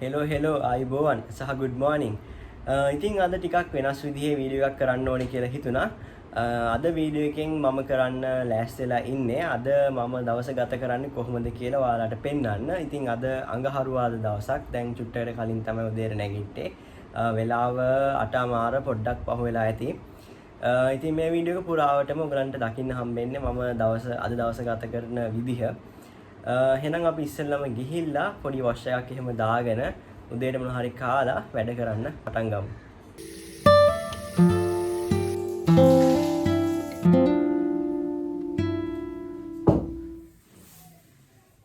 Hello අයිබෝවන් සහ good morning. ඉතින් අද ටිකක් වෙනස් විදිහේ වීඩියෝ එකක් කරන්න ඕනේ කියලා හිතුණා. අද වීඩියෝ එකෙන් මම කරන්න ලෑස්තිලා ඉන්නේ. අද මම දවස ගත කරන්නේ කොහොමද කියලා ඔයාලට පෙන්වන්න. ඉතින් අද අඟහරුවාද දවසක්. දැන් චුට්ටකට කලින් තමයි උදේට නැගිට්ටේ. වෙලාව 8:00 පොඩ්ඩක් පහු වෙලා ඇති. ඉතින් මේ වීඩියෝ එක පුරාවටම ඔයගලන්ට දකින්න හම්බෙන්නේ මම අද දවස ගත කරන විදිහ. එහෙනම් අපි ඉස්සෙල්ලාම ගිහිල්ලා පොඩි වොෂ් එකක් එහෙම දාගෙන උදේට මොන හරි කාලා වැඩ කරන්න පටන් ගමු.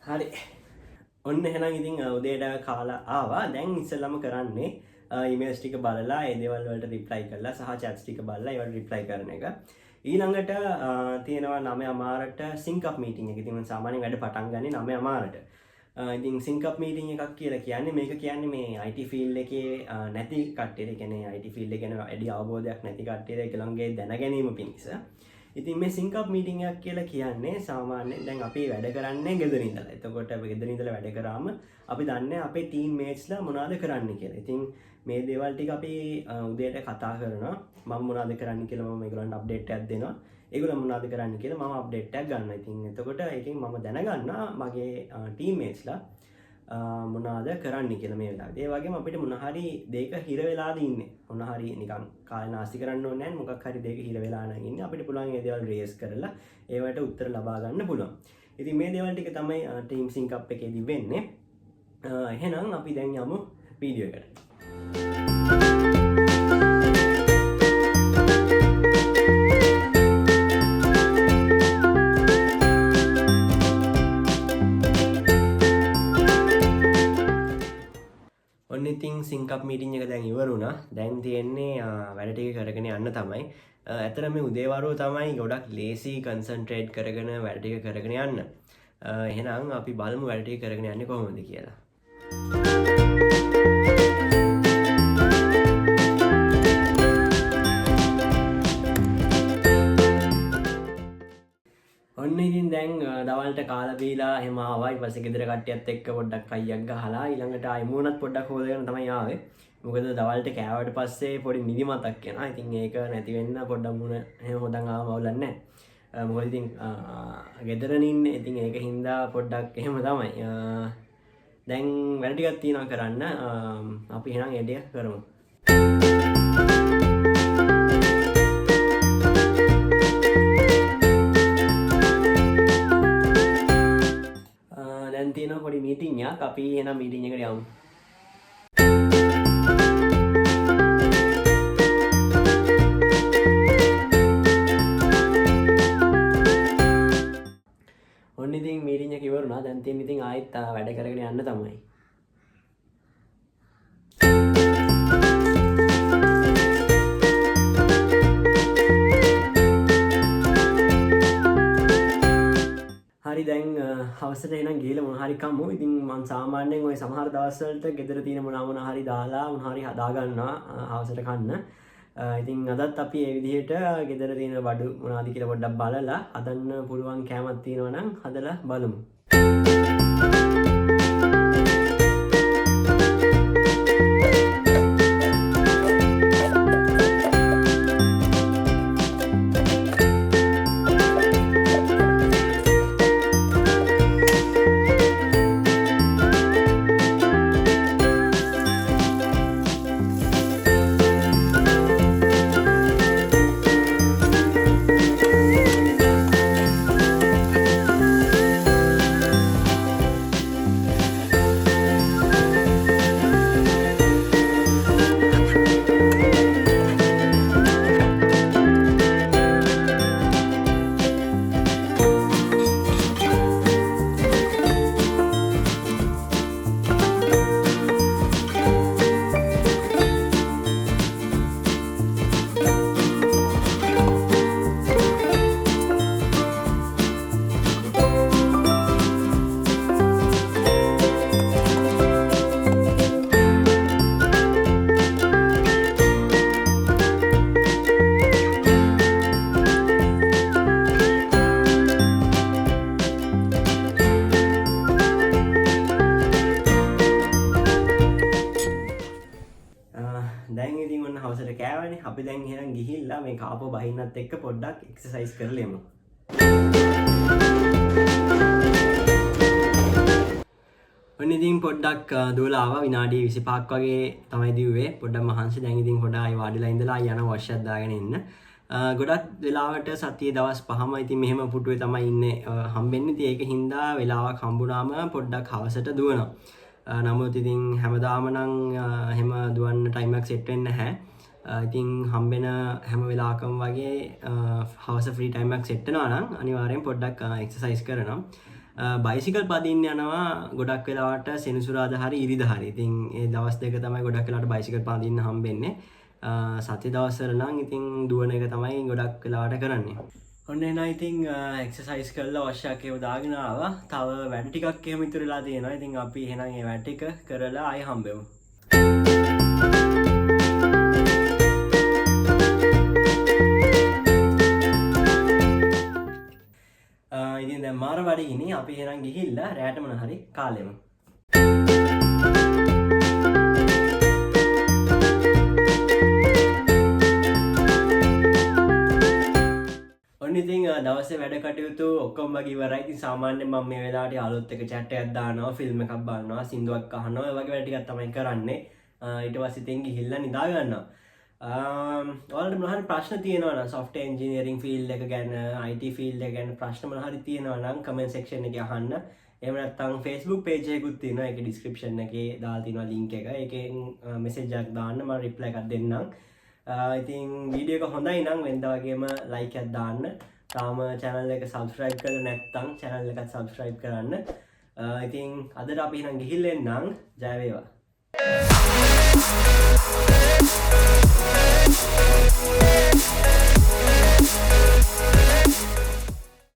හරි. ඔන්න එහෙනම් ඉතින් උදේට කාලා ආවා. දැන් ඉස්සෙල්ලාම කරන්නේ ඊමේල්ස් ටික බලලා ඒ දේවල් වලට රිප්ලයි කරලා සහ chats ටික බලලා ඒවට රිප්ලයි කරන එක. ඊළඟට තියෙනවා 9:00ට sync up meeting එක. ඉතින් මම සාමාන්‍යයෙන් වැඩ පටන් ගන්නේ 9:00ට. ඉතින් sync up meeting එකක් කියලා කියන්නේ මේක කියන්නේ මේ IT field එකේ නැති කට්ටියට, ඒ කියන්නේ IT field එක ගැන වැඩි අවබෝධයක් නැති කට්ටියට ඒක ළඟේ දැන ගැනීම පිණිස. ඉතින් මේ sync up meeting එකක් කියලා කියන්නේ සාමාන්‍යයෙන් දැන් අපි වැඩ කරන්නේ ගෙදර ඉඳලා. එතකොට අපි ගෙදර ඉඳලා වැඩ කරාම අපි දන්නේ අපේ team matesලා මොනවද කරන්න කියලා. ඉතින් මේ දේවල් ටික අපි උදේට කතා කරනවා. මම මොනවද කරන්න කියලා මම ඒගොල්ලන්ට අප්ඩේට් එකක් දෙනවා. ඒගොල්ලෝ මොනවද කරන්න කියලා මම අප්ඩේට් එකක් ගන්නවා. ඉතින් එතකොට ඒකෙන් මම දැනගන්නවා මගේ team matesලා මොනවද කරන්න කියලා මේ වෙලාවේ. ඒ වගේම අපිට මොන හරි දෙයක හිර වෙලාද ඉන්නේ. මොන හරි නිකන් කාලේ නාස්ති කරන්න ඕනේ නැහැ. මොකක් හරි දෙයක හිර වෙලා නම් ඉන්නේ. අපිට පුළුවන් මේ දේවල් රේස් කරලා ඒවට උත්තර ලබා ගන්න පුළුවන්. ඉතින් මේ දේවල් ටික තමයි team sync up එකේදී වෙන්නේ. එහෙනම් අපි දැන් යමු වීඩියෝ එකට. ඔන්න ඉතින් sync up meeting එක දැන් ඉවර වුණා. දැන් තියෙන්නේ වැඩ ටික කරගෙන යන්න තමයි. ඇත්තට මේ උදේවරුව තමයි ගොඩක් ලේසි concentrate කරගෙන වැඩ ටික කරගෙන යන්න. එහෙනම් අපි බලමු වැඩ ටික කරගෙන යන්නේ කොහොමද කියලා. ඔන්න ඉතින් දැන් දවල්ට කාලා බීලා එහෙම ආවා. ඊට පස්සේ ගෙදර කට්ටියත් එක්ක පොඩ්ඩක් අයියක් ගහලා ඊළඟට ආයි මූණත් පොඩ්ඩක් හොදගෙන තමයි ආවේ. මොකද දවල්ට කෑවට පස්සේ පොඩි නිදිමතක් එනවා. ඉතින් ඒක නැති වෙන්න පොඩ්ඩක් මූණ එහෙම හොදන් ආවම අවුලක් නැහැ. මොකද ඉතින් ගෙදරනේ ඉන්නේ. ඉතින් ඒක හින්දා පොඩ්ඩක් එහෙම තමයි. දැන් වැඩ ටිකක් තියෙනවා කරන්න. අපි එහෙනම් ඒ ටික කරමු. දැන් තියෙනවා පොඩි මීටින් එකක්. අපි එහෙනම් මීටින් එකට යමු. ඔන්න ඉතින් මීටින් එක ඉවරුණා. දැන් තියෙන ඉතින් ආයෙත් වැඩ කරගෙන යන්න තමයි. හරි දැන් හවසට එනම් ගිහලා මොන හරි කමු. ඉතින් මම සාමාන්‍යයෙන් ওই සමහර දවස් වලට ගෙදර තියෙන මොන හරි දාලා මොන හරි හදා ගන්නවා හවසට කන්න. ඉතින් අදත් අපි මේ විදිහට ගෙදර තියෙන බඩු මොනවද කියලා පොඩ්ඩක් බලලා හදන්න පුළුවන් කෑමක් තියෙනවා නම් හදලා බලමු. අපි දැන් එහෙනම් ගිහිල්ලා මේ කාපෝ බහින්නත් එක්ක පොඩ්ඩක් එක්සර්සයිස් කරලෙමු. ඔන්න ඉතින් පොඩ්ඩක් දුවලා ආවා විනාඩි 25ක් වගේ තමයි දිව්වේ. පොඩ්ඩක් මහන්සි. දැන් ඉතින් පොඩ්ඩක් ආයි වාඩිලා ඉඳලා යන වොෂ්යක් දාගෙන ඉන්න. ගොඩක් වෙලාවට සතියේ දවස් 5ම ඉතින් මෙහෙම පුටුවේ තමයි ඉන්නේ හම්බෙන්නේ. ඉතින් ඒක හින්දා වෙලාවක් හම්බුනාම පොඩ්ඩක් හවසට දුවනවා. නමුත් ඉතින් හැමදාම නම් එහෙම දුවන්න ටයිම් එකක් සෙට් වෙන්නේ නැහැ. ඉතින් හම්බෙන හැම වෙලාවකම වගේ හවස ෆ්‍රී ටයිම් එකක් සෙට් වෙනවා නම් අනිවාර්යෙන් පොඩ්ඩක් එක්සර්සයිස් කරනවා. බයිසිකල් පදින්න යනවා ගොඩක් වෙලාවට සෙනසුරාදා හරි ඉරිදා හරි. ඉතින් ඒ දවස් දෙක තමයි ගොඩක් වෙලාවට බයිසිකල් පදින්න හම්බෙන්නේ. සති දවස්වල නම් ඉතින් දුවන එක තමයි ගොඩක් වෙලාවට කරන්නේ. ඔන්න එහෙනම් ඉතින් එක්සර්සයිස් කරලා වශයක් ඒව දාගෙන ආවා. තව වැඩ ටිකක් එහෙම ඉතුරු වෙලා තියෙනවා. ඉතින් අපි එහෙනම් ඒ වැඩ ටික කරලා ආයෙ හම්බෙමු. ඉතින් දැන් මාර බඩගිනි. අපි එහෙනම් ගිහිල්ලා රැට මොන හරි කාලෙමු. ඔන්න ඉතින් දවසේ වැඩ කටයුතු ඔක්කොම වගේ ඉවරයි. ඉතින් සාමාන්‍යයෙන් මම මේ වෙලාවට යාළුවොත් එක්ක chat එකක් දානවා, ෆිල්ම් එකක් බලනවා, සින්දුවක් අහනවා, ඒ වගේ වැඩ ටිකක් තමයි කරන්නේ. ඊට පස්සේ ඉතින් ගිහිල්ලා නිදා ගන්නවා. ඔයාලට මොන හරි ප්‍රශ්න තියෙනවා නම් software engineering field එක ගැන, IT field එක ගැන ප්‍රශ්න මොන හරි තියෙනවා නම් comment section එකේ අහන්න. එහෙම නැත්නම් Facebook page එකකුත් තියෙනවා. ඒකේ description එකේ දාලා තියෙනවා link එක. ඒකෙන් message එකක් දාන්න මම reply එකක් දෙන්නම්. ඉතින් වීඩියෝ එක හොඳයි නම් වෙනදා වගේම like එකක් දාන්න. තාම channel එක subscribe කරලා නැත්නම් channel එකත් subscribe කරන්න. ඉතින් අදට අපි එහෙනම් ගිහිල්ලා එන්නම්. ජය වේවා.